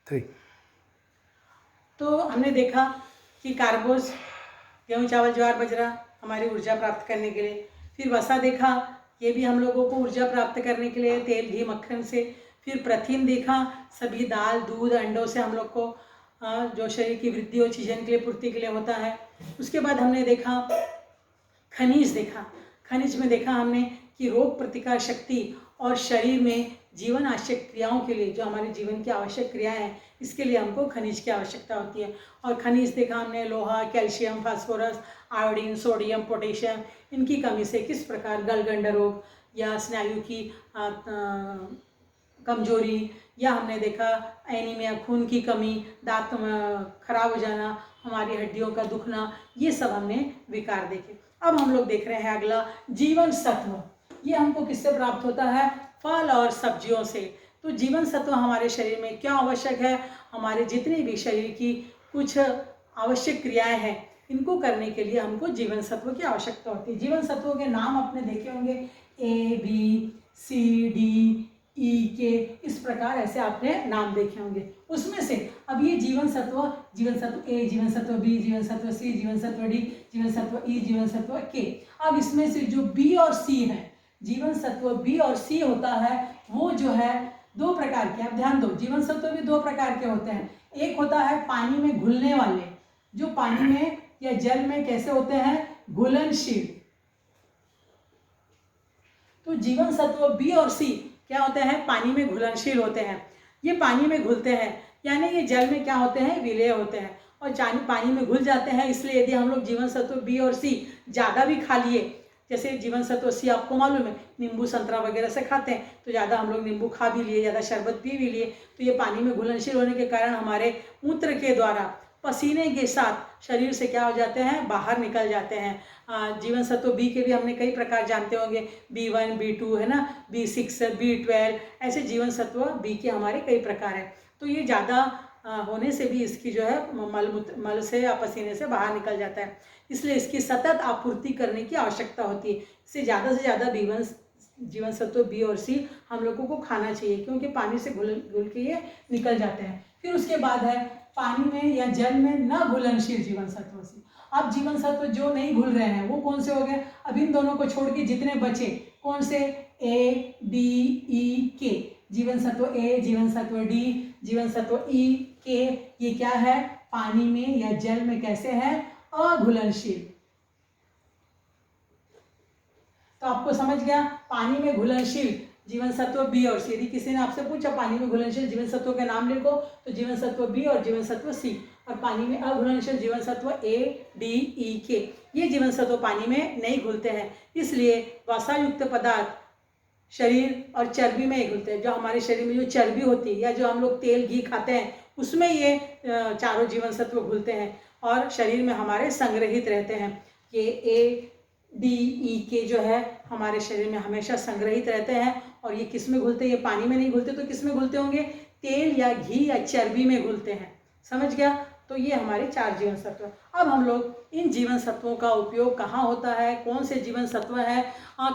3। तो हमने देखा कि कार्बोज, गेहूँ चावल ज्वार बाजरा हमारी ऊर्जा प्राप्त करने के लिए, फिर वसा देखा, ये भी हम लोगों को ऊर्जा प्राप्त करने के लिए तेल घी मक्खन से, फिर प्रोटीन देखा, सभी दाल दूध अंडों से हम लोग को जो शरीर की वृद्धि और चीजन के लिए पूर्ति के लिए होता है। उसके बाद हमने देखा खनिज देखा, खनिज में देखा हमने कि रोग प्रतिकार शक्ति और शरीर में जीवन आवश्यक क्रियाओं के लिए, जो हमारे जीवन की आवश्यक क्रियाएं हैं, इसके लिए हमको खनिज की आवश्यकता होती है। और खनिज देखा हमने लोहा, calcium, phosphorus, iodine, sodium, potassium, इनकी कमी से किस प्रकार गलगंड रोग या स्नायु की कमजोरी, या हमने देखा एनीमिया, खून की कमी, दांत खराब हो जाना, हमारी हड्डियों का दुखना, ये सब हमने विकार देखे। अब हम लोग देख रहे हैं अगला जीवन सत्व। ये हमको किससे प्राप्त होता है? फल और सब्जियों से। तो जीवन सत्व हमारे शरीर में क्या आवश्यक है? हमारे जितनी भी शरीर की कुछ आवश्यक क्रियाएं हैं, इनको करने के लिए हमको जीवन सत्व की आवश्यकता होती है। जीवन सत्वों के नाम आपने देखे होंगे, A B C D E के, इस प्रकार ऐसे आपने नाम देखे होंगे। उसमें से अब ये जीवन सत्व ए, जीवन सत्व बी, जीवन सत्व सी, जीवन सत्व डी, जीवन सत्व ई, जीवन सत्व के, अब इसमें से जो बी और सी है, जीवन सत्व बी और सी होता है, वो जो है दो प्रकार के। आप ध्यान दो, जीवन सत्व भी दो प्रकार के होते हैं। एक होता है पानी में घुलने वाले, जो पानी में या जल में कैसे होते हैं? घुलनशील। तो जीवन सत्व बी और सी क्या होते हैं? पानी में घुलनशील होते हैं। ये पानी में घुलते हैं, यानी ये जल में क्या होते हैं? विलेय होते हैं और पानी में घुल जाते हैं। इसलिए यदि हम लोग जीवन सत्व बी और सी ज़्यादा भी खा लिए, जैसे जीवन सत्व सी आपको मालूम है नींबू संतरा वगैरह से खाते हैं, तो ज़्यादा हम लोग नींबू खा भी लिए, ज़्यादा शरबत पी भी लिए, तो ये पानी में घुलनशील होने के कारण हमारे मूत्र के द्वारा पसीने के साथ शरीर से क्या हो जाते हैं? बाहर निकल जाते हैं। जीवन सत्व बी के भी हमने कई प्रकार जानते होंगे, B1 B2 है ना, B6 B12, ऐसे जीवन सत्व बी के हमारे कई प्रकार हैं। तो ये ज़्यादा होने से भी इसकी जो है मल से या पसीने से बाहर निकल जाता है, इसलिए इसकी सतत आपूर्ति करने की आवश्यकता होती है। इससे ज़्यादा से ज़्यादा जीवन सत्व बी और सी हम लोगों को खाना चाहिए, क्योंकि पानी से घुल के ये निकल जाते हैं। फिर उसके बाद है पानी में या जल में न घुलनशील जीवन सत्व सी। अब जीवन सत्व जो नहीं घुल रहे हैं वो कौन से हो गए? अब इन दोनों को छोड़ के जितने बचे, कौन से? ए डी ई के, जीवन सत्व ए, जीवन सत्व डी, जीवन सत्व ई के, ये क्या है? पानी में या जल में कैसे है? अघुलनशील। तो आपको समझ गया, पानी में घुलनशील जीवन सत्व बी और सी। यदि किसी ने आपसे पूछा पानी में घुलनशील जीवन सत्व के नाम लिखो, तो जीवन सत्व बी और जीवन सत्व सी। और पानी में अघुलनशील जीवन सत्व ए डी ई के, ये जीवन सत्व पानी में नहीं घुलते हैं, इसलिए वसा युक्त पदार्थ शरीर और चर्बी में ही घुलते हैं। जो हमारे शरीर में जो चर्बी होती है या जो हम लोग तेल घी खाते हैं, उसमें ये चारों जीवन सत्व घुलते हैं और शरीर में हमारे संग्रहित रहते हैं। ये ए डी ई के जो है हमारे शरीर में हमेशा संग्रहित रहते हैं। और ये किस में घुलते हैं? ये पानी में नहीं घुलते, तो किस में घुलते होंगे? तेल या घी या चर्बी में घुलते हैं। समझ गया? तो ये हमारे चार जीवन सत्व। अब हम लोग इन जीवन सत्वों का उपयोग कहाँ होता है, कौन से जीवन सत्व है,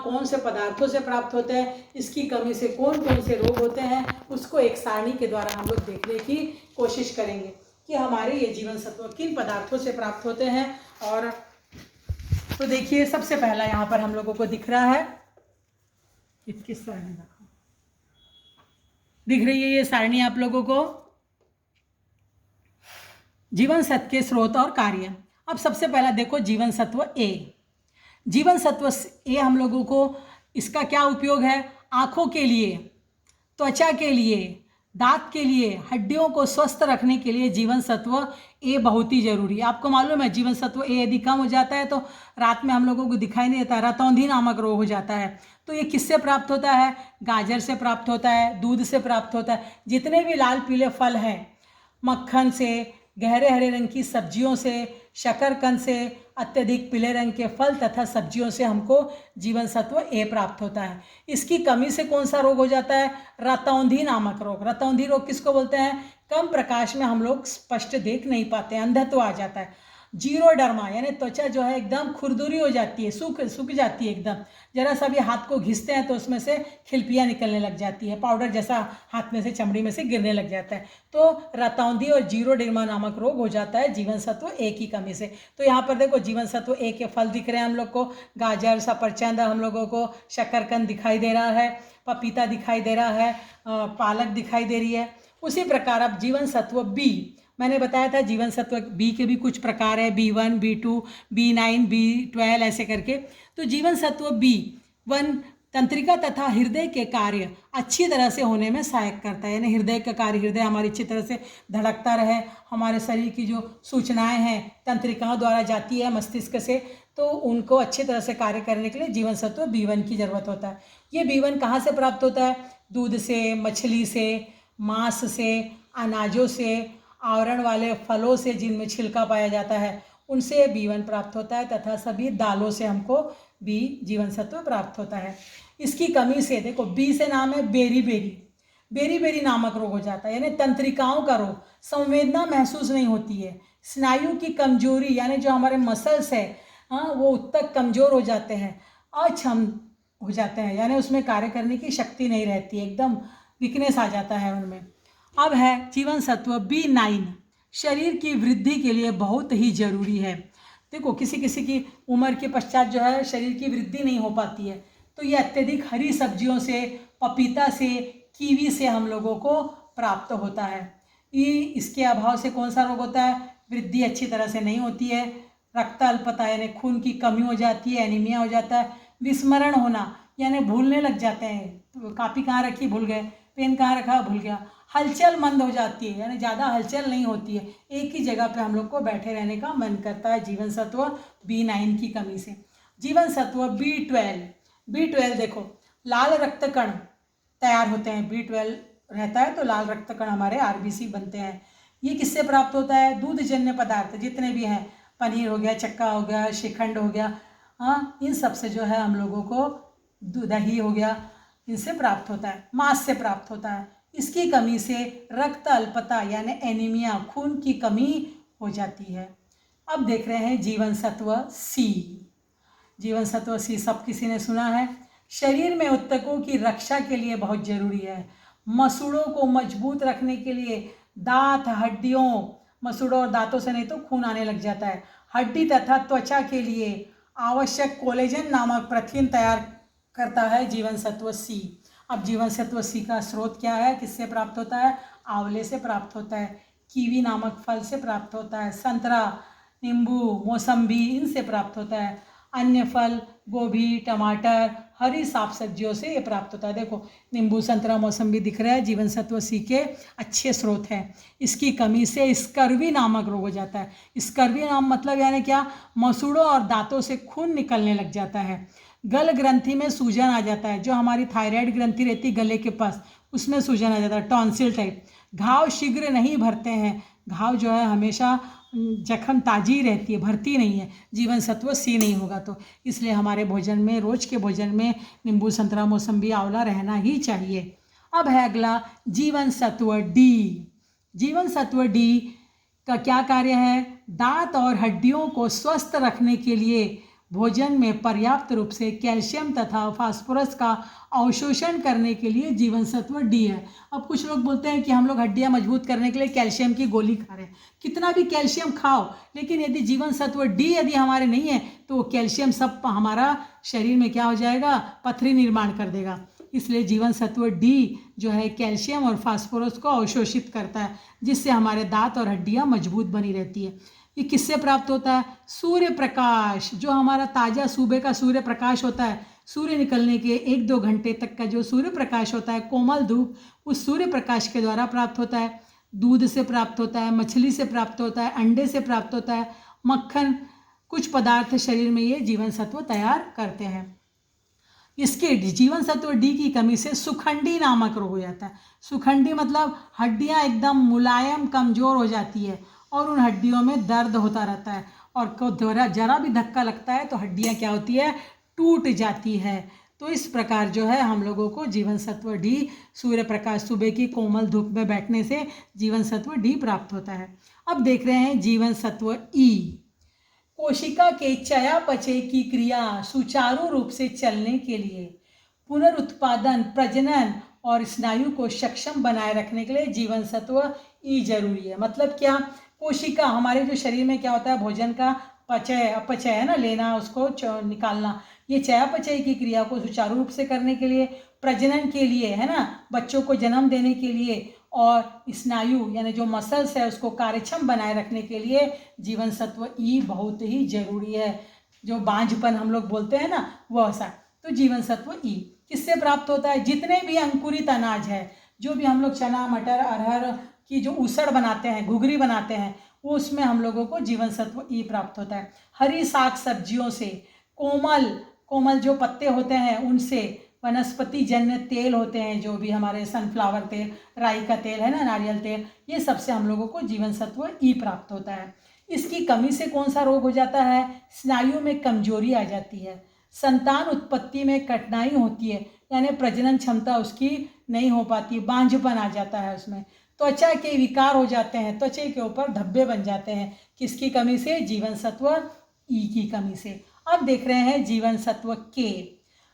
कौन से पदार्थों से प्राप्त होते हैं, इसकी कमी से कौन कौन से रोग होते हैं, उसको एक सारणी के द्वारा हम लोग देखने की कोशिश करेंगे कि हमारे ये जीवन सत्व किन पदार्थों से प्राप्त होते हैं। और तो देखिए, सबसे पहला यहाँ पर हम लोगों को दिख रहा है, किस सारणी दिख रही है ये सारणी आप लोगों को? जीवन सत्व के स्रोत और कार्य। अब सबसे पहला देखो जीवन सत्व ए। जीवन सत्व ए हम लोगों को इसका क्या उपयोग है? आँखों के लिए, त्वचा के लिए, दांत के लिए, हड्डियों को स्वस्थ रखने के लिए जीवन सत्व ए बहुत ही जरूरी है। आपको मालूम है जीवन सत्व ए यदि कम हो जाता है तो रात में हम लोगों को दिखाई नहीं देता, रतौंधी नामक रोग हो जाता है। तो ये किससे प्राप्त होता है? गाजर से प्राप्त होता है, दूध से प्राप्त होता है, जितने भी लाल पीले फल हैं, मक्खन से, गहरे हरे रंग की सब्जियों से, शकरकंद से, अत्यधिक पीले रंग के फल तथा सब्जियों से हमको जीवन सत्व ए प्राप्त होता है। इसकी कमी से कौन सा रोग हो जाता है? रतौंधी नामक रोग। रतौंधी रोग किसको बोलते हैं? कम प्रकाश में हम लोग स्पष्ट देख नहीं पाते, अंधत्व आ जाता है। जीरोडर्मा यानी त्वचा जो है एकदम खुरदुरी हो जाती है, सूख जाती है एकदम। जरा सा भी हाथ को घिसते हैं तो उसमें से खिलपियाँ निकलने लग जाती है, पाउडर जैसा हाथ में से चमड़ी में से गिरने लग जाता है। तो रतौंधी और जीरोडर्मा नामक रोग हो जाता है जीवन सत्व ए की कमी से। तो यहाँ पर देखो जीवन सत्व ए के फल दिख रहे हैं हम लोग को, गाजर, सफरचंद, हम लोगों को शकरकंद दिखाई दे रहा है, पपीता दिखाई दे रहा है, पालक दिखाई दे रही है। उसी प्रकार अब जीवन सत्व बी, मैंने बताया था जीवन सत्व बी के भी कुछ प्रकार है, B1, B2, B9, B12 ऐसे करके। तो जीवन सत्व B1 तंत्रिका तथा हृदय के कार्य अच्छी तरह से होने में सहायक करता है, यानी हृदय का कार्य, हृदय हमारी अच्छी तरह से धड़कता रहे, हमारे शरीर की जो सूचनाएं हैं तंत्रिकाओं द्वारा जाती है मस्तिष्क से, तो उनको अच्छी तरह से कार्य करने के लिए जीवन सत्व B1 की ज़रूरत होता है। ये B1 कहाँ से प्राप्त होता है? दूध से, मछली से, मांस से, अनाजों से, आवरण वाले फलों से जिनमें छिलका पाया जाता है उनसे B1 प्राप्त होता है, तथा सभी दालों से हमको B जीवन सत्व प्राप्त होता है। इसकी कमी से देखो B से नाम है बेरी नामक रोग हो जाता है, यानी तंत्रिकाओं का रोग, संवेदना महसूस नहीं होती है, स्नायु की कमजोरी यानी जो हमारे मसल्स है वो उत्तक कमजोर हो जाते हैं, अक्षम हो जाते हैं, यानी उसमें कार्य करने की शक्ति नहीं रहती है, एकदम वीकनेस आ जाता है उनमें। अब है जीवन सत्व B9, शरीर की वृद्धि के लिए बहुत ही जरूरी है। देखो किसी किसी की उम्र के पश्चात जो है शरीर की वृद्धि नहीं हो पाती है, तो ये अत्यधिक हरी सब्जियों से, पपीता से, कीवी से हम लोगों को प्राप्त होता है। ये इसके अभाव से कौन सा रोग होता है? वृद्धि अच्छी तरह से नहीं होती है, रक्त अल्पता यानी खून की कमी हो जाती है, एनीमिया हो जाता है, विस्मरण होना यानी भूलने लग जाते हैं, तो कापी कहाँ रखी भूल गए, पेन कहाँ रखा भूल गया, हलचल मंद हो जाती है यानी ज़्यादा हलचल नहीं होती है, एक ही जगह पे हम लोग को बैठे रहने का मन करता है जीवन सत्व B9 की कमी से। जीवन सत्व B12 देखो लाल रक्त कण तैयार होते हैं, B12 रहता है तो लाल रक्त कण हमारे RBC बनते हैं। ये किससे प्राप्त होता है? दूधजन्य पदार्थ जितने भी हैं, पनीर हो गया, चक्का हो गया, श्रीखंड हो गया, इन सब से जो है हम लोगों को, दही हो गया, इनसे प्राप्त होता है, मांस से प्राप्त होता है। इसकी कमी से रक्त अल्पता यानी एनीमिया, खून की कमी हो जाती है। अब देख रहे हैं जीवन सत्व C। जीवन सत्व C सब किसी ने सुना है, शरीर में उत्तकों की रक्षा के लिए बहुत जरूरी है, मसूड़ों को मजबूत रखने के लिए, दांत, हड्डियों, मसूड़ों और दांतों से नहीं तो खून आने लग जाता है, हड्डी तथा त्वचा के लिए आवश्यक कोलेजन नामक प्रोटीन तैयार करता है जीवन सत्व C। अब जीवन सत्व C का स्रोत क्या है, किससे प्राप्त होता है? आंवले से प्राप्त होता है, कीवी नामक फल से प्राप्त होता है, संतरा, नींबू, मौसम्बी इनसे प्राप्त होता है, अन्य फल, गोभी, टमाटर, हरी साग सब्जियों से ये प्राप्त होता है। देखो नींबू, संतरा, मौसम्बी दिख रहा है, जीवन सत्व C के अच्छे स्रोत हैं। इसकी कमी से स्कर्वी नामक रोग हो जाता है। स्कर्वी नाम मतलब यानी क्या? मसूड़ों और दांतों से खून निकलने लग जाता है, गल ग्रंथि में सूजन आ जाता है, जो हमारी थायराइड ग्रंथि रहती है गले के पास उसमें सूजन आ जाता है, टॉन्सिल टाइप। घाव शीघ्र नहीं भरते हैं, घाव जो है हमेशा जख्म ताजी रहती है, भरती नहीं है, जीवन सत्व C नहीं होगा तो। इसलिए हमारे भोजन में, रोज के भोजन में नींबू, संतरा, मौसम्बी, आंवला रहना ही चाहिए। अब है अगला जीवन सत्व D। जीवन सत्व D का क्या कार्य है? दांत और हड्डियों को स्वस्थ रखने के लिए भोजन में पर्याप्त रूप से कैल्शियम तथा फास्फोरस का अवशोषण करने के लिए जीवन सत्व D है। अब कुछ लोग बोलते हैं कि हम लोग हड्डियां मजबूत करने के लिए कैल्शियम की गोली खा रहे हैं, कितना भी कैल्शियम खाओ, लेकिन यदि जीवन सत्व D यदि हमारे नहीं है तो वो कैल्शियम सब हमारा शरीर में क्या हो जाएगा? पथरी निर्माण कर देगा। इसलिए जीवन सत्व D जो है कैल्शियम और फास्फोरस को अवशोषित करता है, जिससे हमारे दांत और हड्डियां मजबूत बनी रहती है। ये किससे प्राप्त होता है? सूर्य प्रकाश, जो हमारा ताज़ा सुबह का सूर्य प्रकाश होता है, सूर्य निकलने के 1-2 घंटे तक का जो सूर्य प्रकाश होता है, कोमल धूप, उस सूर्य प्रकाश के द्वारा प्राप्त होता है। दूध से प्राप्त होता है, मछली से प्राप्त होता है, अंडे से प्राप्त होता है, मक्खन, कुछ पदार्थ शरीर में ये जीवन सत्व तैयार करते हैं। इसके जीवन सत्व D की कमी से सुखंडी नामक रोग हो जाता है। सुखंडी मतलब हड्डियां एकदम मुलायम, कमज़ोर हो जाती है और उन हड्डियों में दर्द होता रहता है, और जरा भी धक्का लगता है तो हड्डियां क्या होती है? टूट जाती है। तो इस प्रकार जो है हम लोगों को जीवन सत्व D, सूर्य प्रकाश, सुबह की कोमल धूप में बैठने से जीवन सत्व D प्राप्त होता है। अब देख रहे हैं जीवन सत्व E। कोशिका के चयापचय की क्रिया सुचारू रूप से चलने के लिए, पुनरुत्पादन, प्रजनन और स्नायु को सक्षम बनाए रखने के लिए जीवन सत्व ई जरूरी है। मतलब क्या, कोशिका हमारे जो शरीर में क्या होता है, भोजन का पचय अपचय है ना, लेना उसको निकालना, ये चयापचय की क्रिया को सुचारू रूप से करने के लिए, प्रजनन के लिए है ना, बच्चों को जन्म देने के लिए, और स्नायु यानी जो मसल्स है उसको कार्यक्षम बनाए रखने के लिए जीवन सत्व ई बहुत ही जरूरी है। जो बांझपन हम लोग बोलते हैं ना, वो ऐसा। तो जीवन सत्व ई किससे प्राप्त होता है? जितने भी अंकुरित अनाज है, जो भी हम लोग चना, मटर, अरहर की जो ऊसड़ बनाते हैं, घुघरी बनाते हैं, वो उसमें हम लोगों को जीवन सत्व ई प्राप्त होता है। हरी साग सब्जियों से, कोमल कोमल जो पत्ते होते हैं उनसे, वनस्पति जन्य तेल होते हैं जो भी हमारे सनफ्लावर तेल, राई का तेल है ना, नारियल तेल, ये सबसे हम लोगों को जीवन सत्व ई प्राप्त होता है। इसकी कमी से कौन सा रोग हो जाता है? स्नायु में कमजोरी आ जाती है, संतान उत्पत्ति में कठिनाई होती है, यानी प्रजनन क्षमता उसकी नहीं हो पाती, बांझपन आ जाता है उसमें, त्वचा के विकार हो जाते हैं, त्वचा के ऊपर धब्बे बन जाते हैं। किसकी कमी से? जीवन सत्व ई की कमी से। अब देख रहे हैं जीवन सत्व के,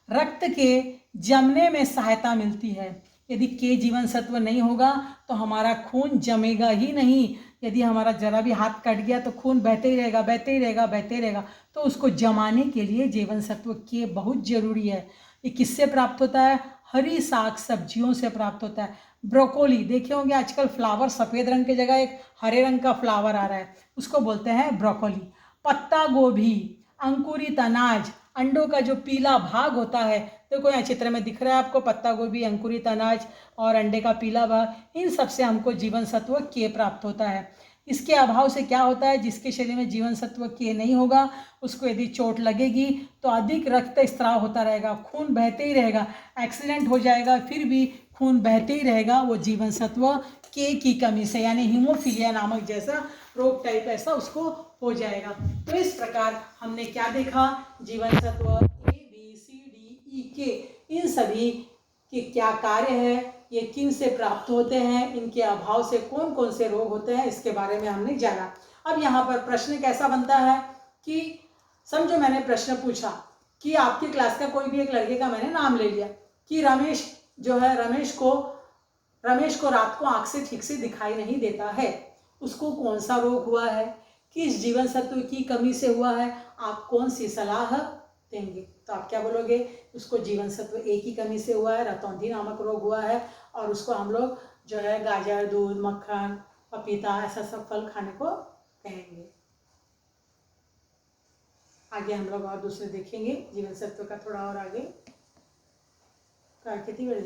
रक्त के जमने में सहायता मिलती है। यदि के जीवन सत्व नहीं होगा तो हमारा खून जमेगा ही नहीं। यदि हमारा जरा भी हाथ कट गया तो खून बहते ही रहेगा, बहते ही रहेगा, बहते ही रहेगा। तो उसको जमाने के लिए जीवन सत्व के बहुत जरूरी है। ये किससे प्राप्त होता है? हरी साग सब्जियों से प्राप्त होता है। ब्रोकोली देखे होंगे आजकल, फ्लावर सफ़ेद रंग की जगह एक हरे रंग का फ्लावर आ रहा है, उसको बोलते हैं ब्रोकोली। पत्ता गोभी, अंकुरित अनाज, अंडों का जो पीला भाग होता है, देखो यहाँ चित्र में दिख रहा है आपको, पत्ता गोभी, अंकुरित अनाज और अंडे का पीला भाग, इन सब से हमको जीवन सत्व के प्राप्त होता है। इसके अभाव से क्या होता है? जिसके शरीर में जीवन सत्व के नहीं होगा, उसको यदि चोट लगेगी तो अधिक रक्त स्त्राव होता रहेगा, खून बहते ही रहेगा, एक्सीडेंट हो जाएगा फिर भी खून बहते ही रहेगा, वो जीवन सत्व के की कमी से, यानी हीमोफीलिया नामक जैसा रोग टाइप ऐसा उसको हो जाएगा। तो इस प्रकार हमने क्या देखा? जीवन सत्व A B C D E के, इन सभी के क्या कार्य है, ये किन से प्राप्त होते हैं, इनके अभाव से कौन कौन से रोग होते हैं, इसके बारे में हमने जाना। अब यहाँ पर प्रश्न कैसा बनता है कि समझो मैंने प्रश्न पूछा कि आपकी क्लास का कोई भी एक लड़के का मैंने नाम ले लिया कि रमेश जो है, रमेश को रात को आंख से ठीक से दिखाई नहीं देता है, उसको कौन सा रोग हुआ है, किस जीवन सत्व की कमी से हुआ है, आप कौन सी सलाह देंगे? तो आप क्या बोलोगे? उसको जीवन सत्व ए की कमी से हुआ है, रतौंधी नामक रोग हुआ है, और उसको हम लोग जो है गाजर, दूध, मक्खन, पपीता ऐसा सब फल खाने को कहेंगे। आगे हम लोग और दूसरे देखेंगे जीवन सत्व का थोड़ा और आगे। कितनी बड़ी